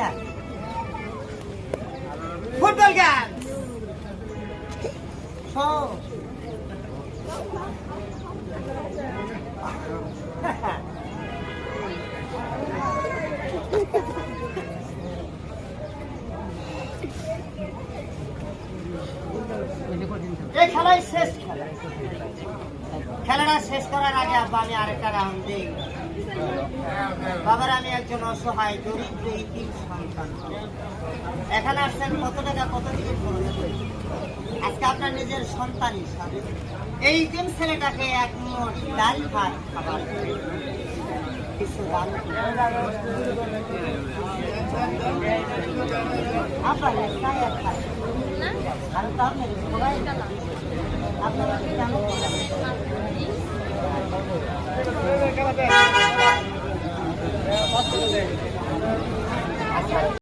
খেলা ফুটবল গান এই খেলাই শেষ খেলা খেলাটা শেষ করার আগে আব্বা আমি আরেকটা রাউন্ড দিই বাবার আমি একজন অসহায় দরিদ্র ইতিম সন্তান এখানে আসছেন কত টাকা কত দিকে খরচ হয়েছে আজকে আপনার নিজের সন্তান হিসাবে এই ইতিম ছেলেটাকে এক মুঠ ডাল ভাত খাবার কিছু দান আপনার আর তো আপনার সবাই আপনারা কেন